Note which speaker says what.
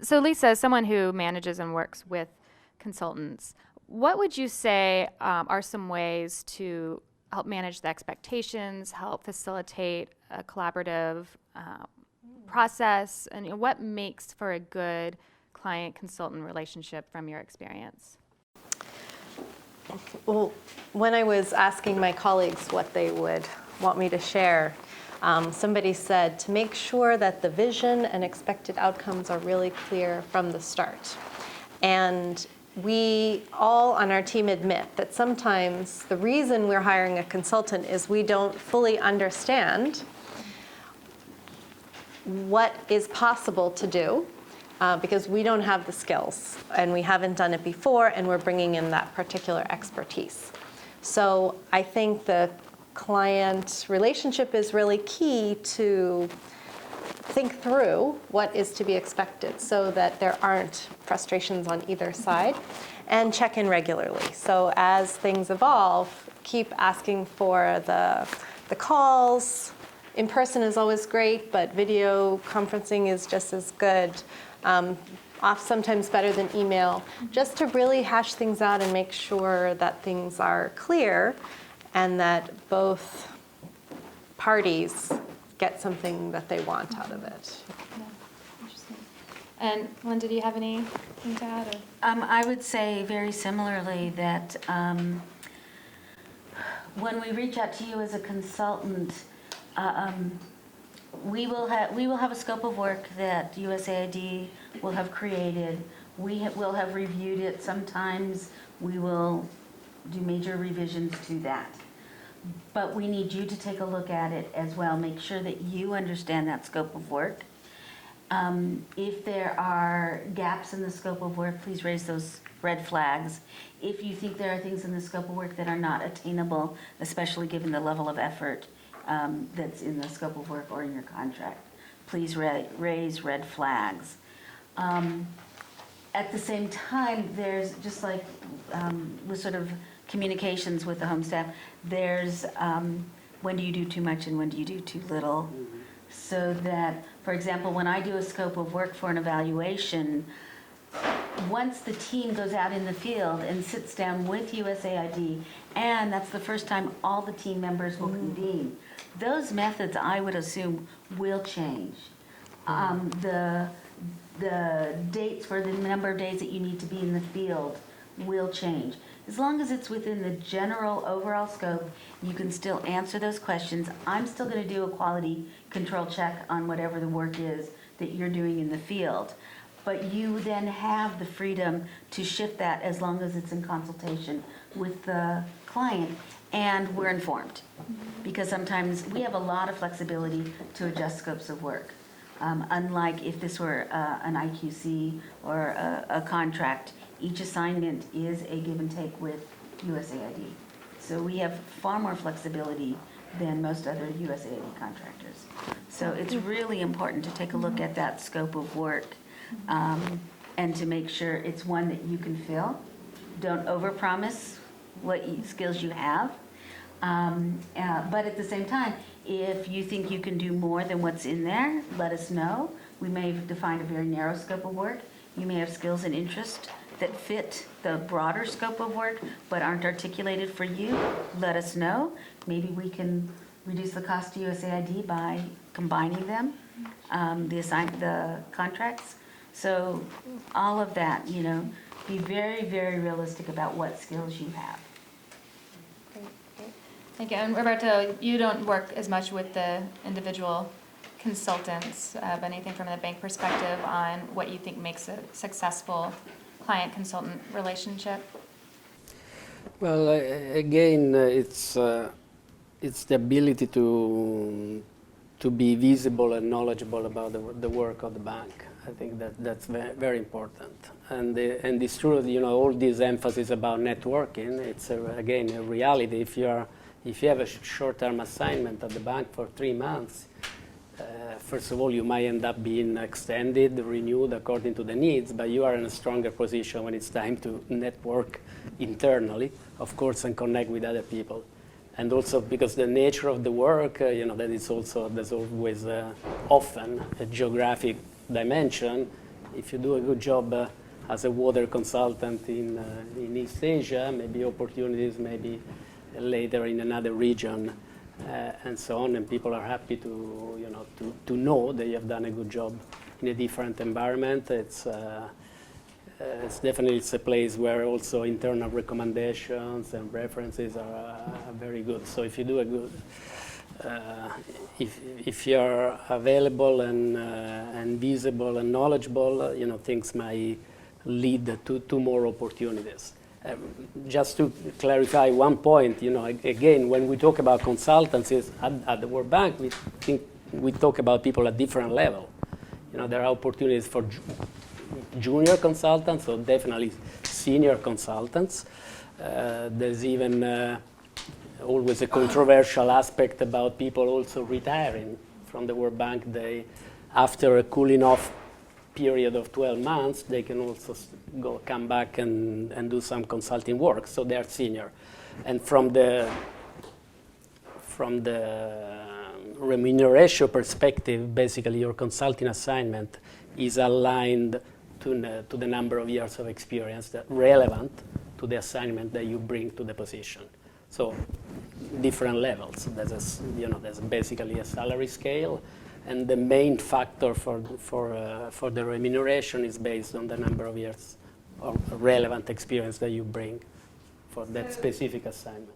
Speaker 1: So Lisa, as someone who manages and works with consultants, what would you say are some ways to help manage the expectations, help facilitate a collaborative process, and what makes for a good client-consultant relationship from your experience?
Speaker 2: Well, when I was asking my colleagues what they would want me to share, somebody said to make sure that the vision and expected outcomes are really clear from the start. And we all on our team admit that sometimes the reason we're hiring a consultant is we don't fully understand what is possible to do because we don't have the skills and we haven't done it before and we're bringing in that particular expertise. So I think the client relationship is really key to think through what is to be expected so that there aren't frustrations on either side, and check in regularly. So as things evolve, keep asking for the calls. In person is always great, but video conferencing is just as good. Sometimes better than email, just to really hash things out and make sure that things are clear and that both parties get something that they want out of it.
Speaker 1: Yeah, interesting. And Linda, do you have anything to add? Or?
Speaker 3: I would say very similarly that when we reach out to you as a consultant, we will have a scope of work that USAID will have created. We will have reviewed it. Sometimes we will do major revisions to that. But we need you to take a look at it as well. Make sure that you understand that scope of work. If there are gaps in the scope of work, please raise those red flags. If you think there are things in the scope of work that are not attainable, especially given the level of effort that's in the scope of work or in your contract, please raise red flags. At the same time, there's just like with sort of communications with the home staff, there's when do you do too much and when do you do too little? So that, for example, when I do a scope of work for an evaluation, once the team goes out in the field and sits down with USAID, and that's the first time all the team members will convene, those methods, I would assume, will change. The dates for the number of days that you need to be in the field will change. As long as it's within the general overall scope, you can still answer those questions. I'm still going to do a quality control check on whatever the work is that you're doing in the field. But you then have the freedom to shift that as long as it's in consultation with the client and we're informed. Because sometimes we have a lot of flexibility to adjust scopes of work. Unlike if this were an IQC or a contract, each assignment is a give and take with USAID. So we have far more flexibility than most other USAID contractors. So it's really important to take a look at that scope of work and to make sure it's one that you can fill. Don't overpromise what skills you have. But at the same time, if you think you can do more than what's in there, let us know. We may have defined a very narrow scope of work. You may have skills and interest that fit the broader scope of work but aren't articulated for you. Let us know. Maybe we can reduce the cost to USAID by combining them, the contracts. So all of that, be very, very realistic about what skills you have.
Speaker 1: Thank you. And Roberto, you don't work as much with the individual consultants, but anything from the bank perspective on what you think makes a successful client-consultant relationship?
Speaker 4: Well, again, it's the ability to be visible and knowledgeable about the work of the bank. I think that's very important. And it's true, all this emphasis about networking. It's again a reality. If you have a short-term assignment at the bank for 3 months, first of all, you might end up being extended, renewed according to the needs, but you are in a stronger position when it's time to network internally, of course, and connect with other people. And also because the nature of the work, that is also, there's always often a geographic dimension. if you do a good job as a water consultant in East Asia, maybe opportunities maybe later in another region, and so on. And people are happy to know that you have done a good job in a different environment. It's definitely a place where also internal recommendations and references are very good. So if you do a good, if you're available and visible and knowledgeable, things might lead to more opportunities. Just to clarify one point, again, when we talk about consultancies at the World Bank, we talk about people at different level. There are opportunities for junior consultants, or definitely senior consultants. There's even always a controversial aspect about people also retiring from the World Bank. After a cooling off period of 12 months, they can also come back and do some consulting work. So they are senior. And from the remuneration perspective, basically your consulting assignment is aligned to the number of years of experience that relevant to the assignment that you bring to the position. So different levels. There's basically a salary scale, and the main factor for the remuneration is based on the number of years of relevant experience that you bring for that specific assignment.